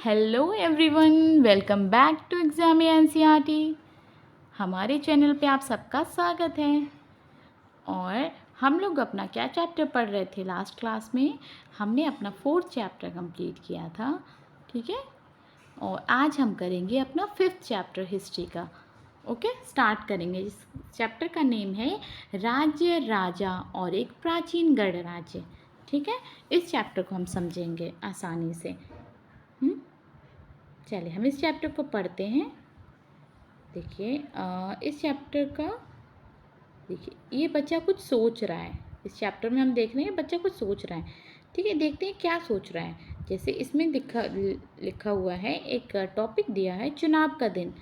Hello everyone, welcome back to exam NCERT. हमारे channel पे आप सबका स्वागत है। और हम लोग अपना क्या चैप्टर पढ़ रहे थे लास्ट क्लास में? हमने अपना 4th चैप्टर कंप्लीट किया था, ठीक है। और आज हम करेंगे अपना 5th चैप्टर हिस्ट्री का। ओके, स्टार्ट करेंगे। इस चैप्टर का नेम है राज्य, राजा और एक प्राचीन गढ़ राज्य, ठीक है। इस चैप्टर को हम समझेंगे आसानी से। चलिए हम इस चैप्टर को पढ़ते हैं। देखिए इस चैप्टर का, देखिए ये बच्चा कुछ सोच रहा है। इस चैप्टर में हम देख रहे हैं बच्चा कुछ सोच रहा है, ठीक है। देखते हैं क्या सोच रहा है। जैसे इसमें लिखा हुआ है, एक टॉपिक दिया है चुनाव का दिन,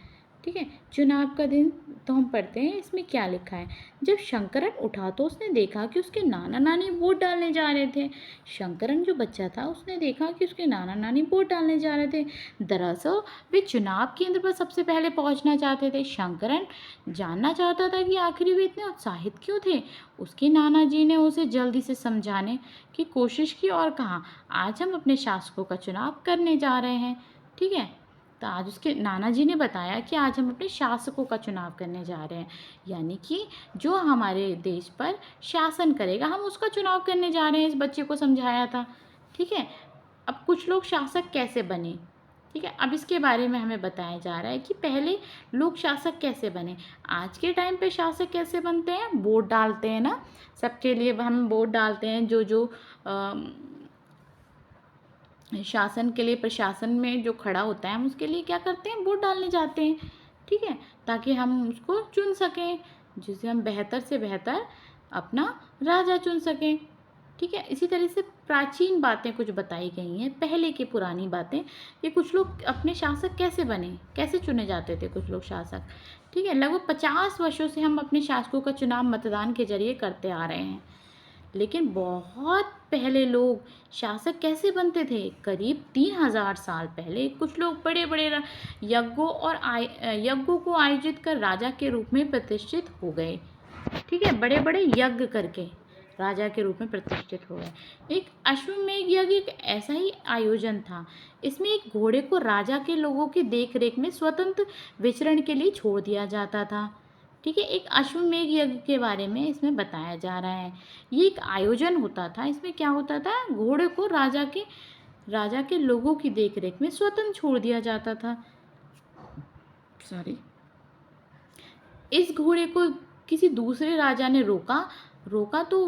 ठीक है। चुनाव का दिन तो हम पढ़ते हैं। इसमें क्या लिखा है? जब शंकरन उठा तो उसने देखा कि उसके नाना नानी वोट डालने जा रहे थे। शंकरन जो बच्चा था उसने देखा कि उसके नाना नानी वोट डालने जा रहे थे। दरअसल वे चुनाव केंद्र पर सबसे पहले पहुंचना चाहते थे। शंकरन जानना चाहता था कि आखिर वे इतने उत्साहित क्यों थे। उसके नाना जी ने उसे जल्दी से समझाने की कोशिश की और कहा, आज हम अपने शासकों का चुनाव करने जा रहे हैं, ठीक है। तो आज उसके नाना जी ने बताया कि आज हम अपने शासकों का चुनाव करने जा रहे हैं, यानी कि जो हमारे देश पर शासन करेगा हम उसका चुनाव करने जा रहे हैं। इस बच्चे को समझाया था, ठीक है। अब कुछ लोग शासक कैसे बने, ठीक है। अब इसके बारे में हमें बताया जा रहा है कि पहले लोग शासक कैसे बने। आज के टाइम पे शासक कैसे बनते हैं? वोट डालते हैं ना, सबके लिए हम वोट डालते हैं। जो शासन के लिए, प्रशासन में जो खड़ा होता है हम उसके लिए क्या करते हैं? वोट डालने जाते हैं, ठीक है, ताकि हम उसको चुन सकें, जिसे हम बेहतर से बेहतर अपना राजा चुन सकें, ठीक है। इसी तरह से प्राचीन बातें कुछ बताई गई हैं, पहले की पुरानी बातें, कि कुछ लोग अपने शासक कैसे बने, कैसे चुने जाते थे कुछ लोग शासक, ठीक है। लगभग 50 वर्षों से हम अपने शासकों का चुनाव मतदान के जरिए करते आ रहे हैं। लेकिन बहुत पहले लोग शासक कैसे बनते थे? करीब 3000 साल पहले कुछ लोग बड़े बड़े यज्ञों को आयोजित कर राजा के रूप में प्रतिष्ठित हो गए, ठीक है। बड़े बड़े यज्ञ करके राजा के रूप में प्रतिष्ठित हो गए। एक अश्वमेध यज्ञ एक ऐसा ही आयोजन था। इसमें एक घोड़े को राजा के लोगों की देखरेख में स्वतंत्र विचरण के लिए छोड़ दिया जाता था, ठीक है। एक अश्वमेध यज्ञ के बारे में इसमें बताया जा रहा है। ये एक आयोजन होता था। इसमें क्या होता था? घोड़े को राजा के लोगों की देखरेख में स्वतंत्र छोड़ दिया जाता था। सॉरी, इस घोड़े को किसी दूसरे राजा ने रोका रोका तो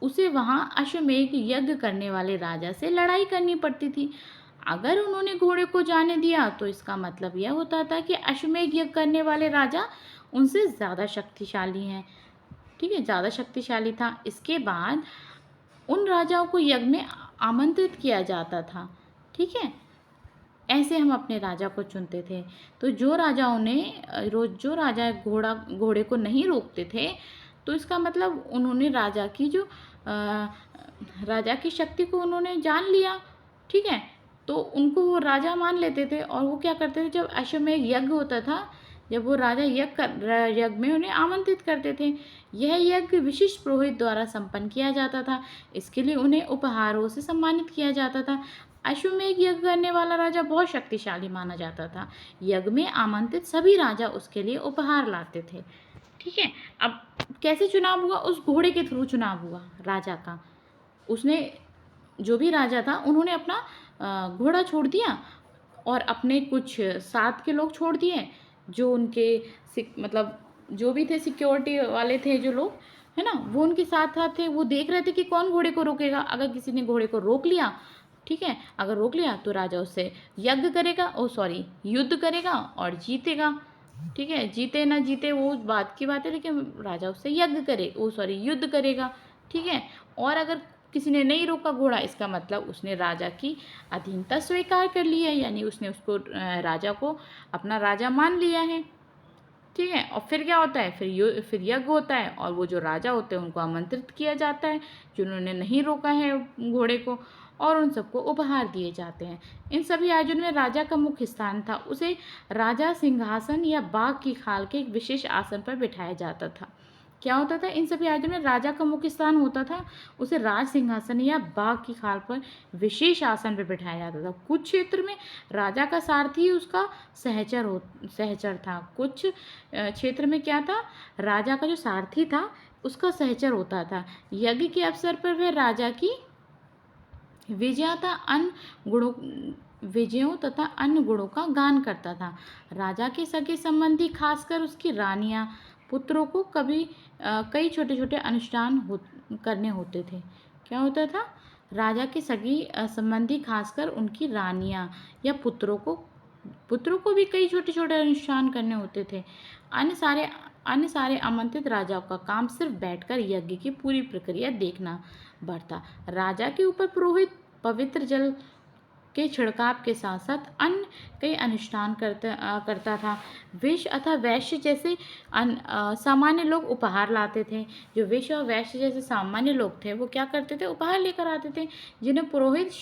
उसे वहाँ अश्वमेध यज्ञ करने वाले राजा से लड़ाई करनी पड़ती थी। अगर उन्होंने घोड़े को जाने दिया तो इसका मतलब यह होता था कि अश्वमेध यज्ञ करने वाले राजा उनसे ज़्यादा शक्तिशाली हैं, ठीक है, ज़्यादा शक्तिशाली था। इसके बाद उन राजाओं को यज्ञ में आमंत्रित किया जाता था, ठीक है। ऐसे हम अपने राजा को चुनते थे। तो जो राजा घोड़े को नहीं रोकते थे, तो इसका मतलब उन्होंने राजा की शक्ति को उन्होंने जान लिया, ठीक है। तो उनको वो राजा मान लेते थे और वो क्या करते थे, जब अश्वमेध यज्ञ होता था, जब वो राजा यज्ञ में उन्हें आमंत्रित करते थे। यह यज्ञ विशिष्ट पुरोहित द्वारा संपन्न किया जाता था। इसके लिए उन्हें उपहारों से सम्मानित किया जाता था। अश्वमेध यज्ञ करने वाला राजा बहुत शक्तिशाली माना जाता था। यज्ञ में आमंत्रित सभी राजा उसके लिए उपहार लाते थे, ठीक है। अब कैसे चुनाव हुआ? उस घोड़े के थ्रू चुनाव हुआ राजा का। उसने, जो भी राजा था, उन्होंने अपना घोड़ा छोड़ दिया और अपने कुछ साथ के लोग छोड़ दिए, जो उनके मतलब जो भी थे सिक्योरिटी वाले थे, जो लोग है ना, वो उनके साथ थे। वो देख रहे थे कि कौन घोड़े को रोकेगा। अगर किसी ने घोड़े को रोक लिया, ठीक है, अगर रोक लिया तो राजा उससे युद्ध करेगा और जीतेगा, ठीक है। जीते ना जीते वो बात की बात है, लेकिन राजा उससे युद्ध करेगा, ठीक है। और अगर किसी ने नहीं रोका घोड़ा, इसका मतलब उसने राजा की अधीनता स्वीकार कर ली है, यानी उसने उसको राजा को अपना राजा मान लिया है, ठीक है। और फिर क्या होता है? फिर यज्ञ होता है और वो जो राजा होते हैं उनको आमंत्रित किया जाता है, जिन्होंने नहीं रोका है घोड़े को, और उन सबको उपहार दिए जाते हैं। इन सभी आयोजन में राजा का मुख्य स्थान था। उसे राजा सिंहासन या बाघ की खाल के एक विशेष आसन पर बिठाया जाता था, क्या होता था, इन सभी आयोजन में राजा का मुख्य स्थान होता था, उसे राज सिंहासन या बाघ की खाल पर विशेष आसन पर बिठाया जाता था। कुछ क्षेत्र में राजा का सारथी उसका सहचर था। कुछ क्षेत्र में क्या था, राजा का जो सारथी था उसका सहचर होता था। यज्ञ के अवसर पर वह राजा की विजयों तथा अन्य गुणों का गान करता था। राजा के सगे संबंधी, खासकर उसकी रानियां, पुत्रों को कई छोटे छोटे अनुष्ठान करने होते थे। क्या होता था, राजा के सगी संबंधी, खासकर उनकी रानियां या पुत्रों को भी कई छोटे छोटे अनुष्ठान करने होते थे। अन्य सारे आमंत्रित राजाओं का काम सिर्फ बैठकर यज्ञ की पूरी प्रक्रिया देखना बढ़ता। राजा के ऊपर पुरोहित पवित्र जल के छिड़काव के साथ साथ अन्य कई अनुष्ठान करता था। विश्व अथवा वैश्य जैसे सामान्य लोग उपहार लाते थे। जो विश्व और वैश्य जैसे सामान्य लोग थे वो क्या करते थे, उपहार लेकर आते थे, जिन्हें पुरोहित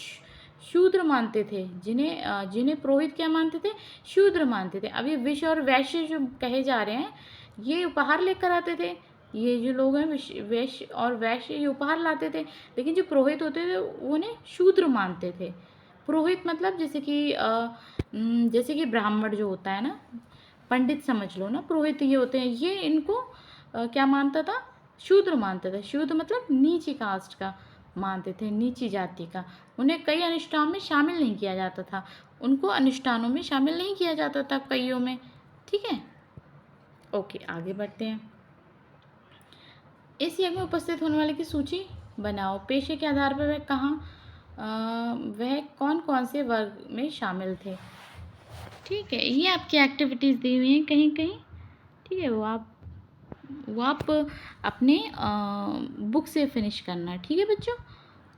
शूद्र मानते थे। जिन्हें पुरोहित क्या मानते थे, शूद्र मानते थे। अब ये विश्व और वैश्य जो कहे जा रहे हैं ये उपहार लेकर आते थे। ये जो लोग हैं वैश्य और वैश्य ये उपहार लाते थे, लेकिन जो पुरोहित होते थे वो उन्हें शूद्र मानते थे। पुरोहित मतलब जैसे कि ब्राह्मण जो होता है ना, पंडित समझ लो ना, पुरोहित ये होते हैं, ये इनको क्या मानता था, शूद्र मानता था। शूद्र मतलब नीची कास्ट का मानते थे, नीची जाति का। उन्हें कई अनुष्ठान में शामिल नहीं किया जाता था, उनको अनुष्ठानों में शामिल नहीं किया जाता था कईयों में। ठीक है, ओके आगे बढ़ते हैं। इस यज्ञ में उपस्थित होने वाले की सूची बनाओ। पेशे के आधार पर वह कौन कौन से वर्ग में शामिल थे। ठीक है, ये आपकी एक्टिविटीज़ दी हुई हैं कहीं कहीं। ठीक है, वो आप अपने बुक से फिनिश करना। ठीक है बच्चों,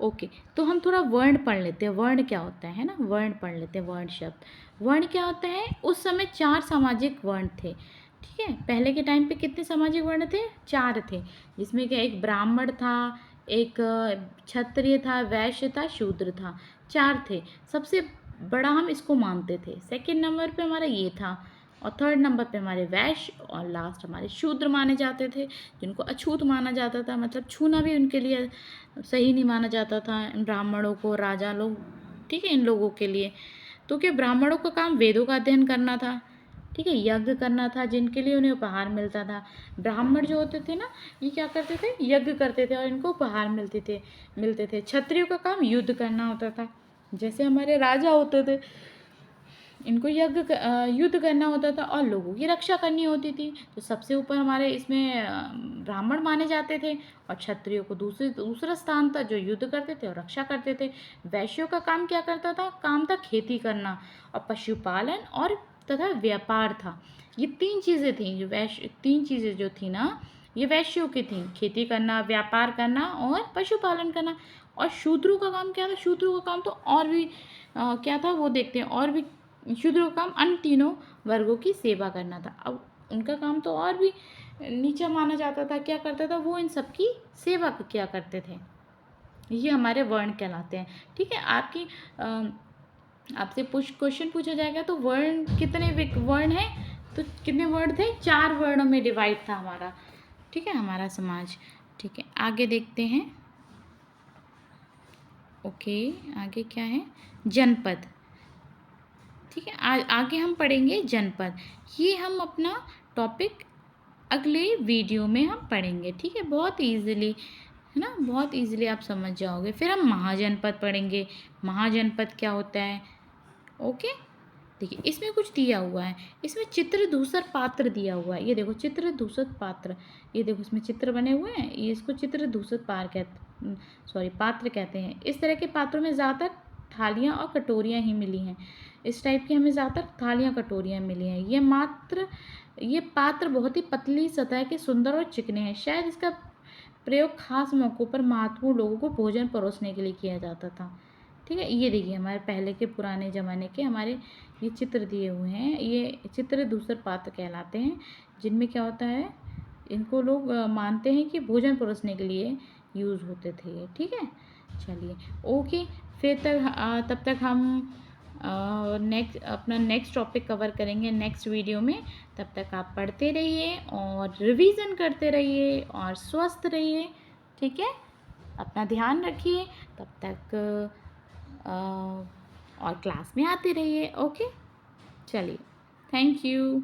ओके। तो हम थोड़ा वर्ण पढ़ लेते हैं। वर्ण क्या होता है ना, वर्ण पढ़ लेते हैं। वर्ण शब्द, वर्ण क्या होता है, उस समय 4 सामाजिक वर्ण थे। ठीक है, पहले के टाइम पे कितने सामाजिक वर्ण थे, 4 थे, जिसमें क्या एक ब्राह्मण था, एक क्षत्रिय था, वैश्य था, शूद्र था, 4 थे। सबसे बड़ा हम इसको मानते थे। सेकंड नंबर पे हमारा ये था, और थर्ड नंबर पे हमारे वैश्य, और लास्ट हमारे शूद्र माने जाते थे, जिनको अछूत माना जाता था, मतलब छूना भी उनके लिए सही नहीं माना जाता था, इन ब्राह्मणों को, राजा लोग। ठीक है, इन लोगों के लिए तो क्या, ब्राह्मणों का काम वेदों का अध्ययन करना था। ठीक है, यज्ञ करना था, जिनके लिए उन्हें उपहार मिलता था। ब्राह्मण जो होते थे ना, ये क्या करते थे, यज्ञ करते थे और इनको उपहार मिलते थे। क्षत्रियों का काम युद्ध करना होता था, जैसे हमारे राजा होते थे, इनको युद्ध करना होता था और लोगों की रक्षा करनी होती थी। तो सबसे ऊपर हमारे इसमें ब्राह्मण माने जाते थे, और क्षत्रियों को दूसरा स्थान था, जो युद्ध करते थे और रक्षा करते थे। वैश्यों का काम क्या करता था, काम था खेती करना और पशुपालन और तथा व्यापार था। ये 3 चीज़ें थी, 3 चीज़ें जो थी ना, ये वैश्यों की थी, खेती करना, व्यापार करना और पशुपालन करना। और शूद्रों का काम क्या था, शूद्रों का काम तो और भी क्या था वो देखते हैं। और भी शूद्रों का काम अन्य तीनों वर्गों की सेवा करना था। अब उनका काम तो और भी नीचा माना जाता था। क्या करता था वो, इन सब की सेवा क्या करते थे। ये हमारे वर्ण कहलाते हैं। ठीक है, आपसे क्वेश्चन पूछा जाएगा तो वर्ण कितने वर्ण हैं, तो कितने वर्ण थे, 4 वर्णों में डिवाइड था हमारा। ठीक है, हमारा समाज। ठीक है, आगे देखते हैं। ओके, आगे क्या है, जनपद। ठीक है, आगे हम पढ़ेंगे जनपद। ये हम अपना टॉपिक अगले वीडियो में हम पढ़ेंगे। ठीक है, बहुत ईजिली, है ना, बहुत ईजिली आप समझ जाओगे। फिर हम महाजनपद पढ़ेंगे। महाजनपद क्या होता है, ओके। देखिए, इसमें कुछ दिया हुआ है, इसमें चित्र दूसर पात्र दिया हुआ है। ये देखो, चित्र दूसर पात्र, ये देखो इसमें चित्र बने हुए हैं, ये इसको चित्र दूसर पात्र कहते हैं। इस तरह के पात्रों में ज़्यादातर थालियाँ और कटोरियाँ ही मिली हैं। इस टाइप की हमें ज़्यादातर थालियाँ कटोरियाँ मिली हैं। ये पात्र बहुत ही पतली सतह के, सुंदर और चिकने हैं। शायद इसका प्रयोग खास मौक़ों पर महत्वपूर्ण लोगों को भोजन परोसने के लिए किया जाता था। ठीक है, ये देखिए हमारे पहले के पुराने ज़माने के हमारे ये चित्र दिए हुए हैं। ये चित्र दूसर पात्र कहलाते हैं, जिनमें क्या होता है, इनको लोग मानते हैं कि भोजन परोसने के लिए यूज़ होते थे ये। ठीक है, चलिए ओके। फिर तब तक हम नेक्स्ट टॉपिक कवर करेंगे नेक्स्ट वीडियो में। तब तक आप पढ़ते रहिए और रिवीजन करते रहिए और स्वस्थ रहिए, ठीक है। अपना ध्यान रखिए, तब तक और क्लास में आते रहिए। ओके, चलिए, थैंक यू।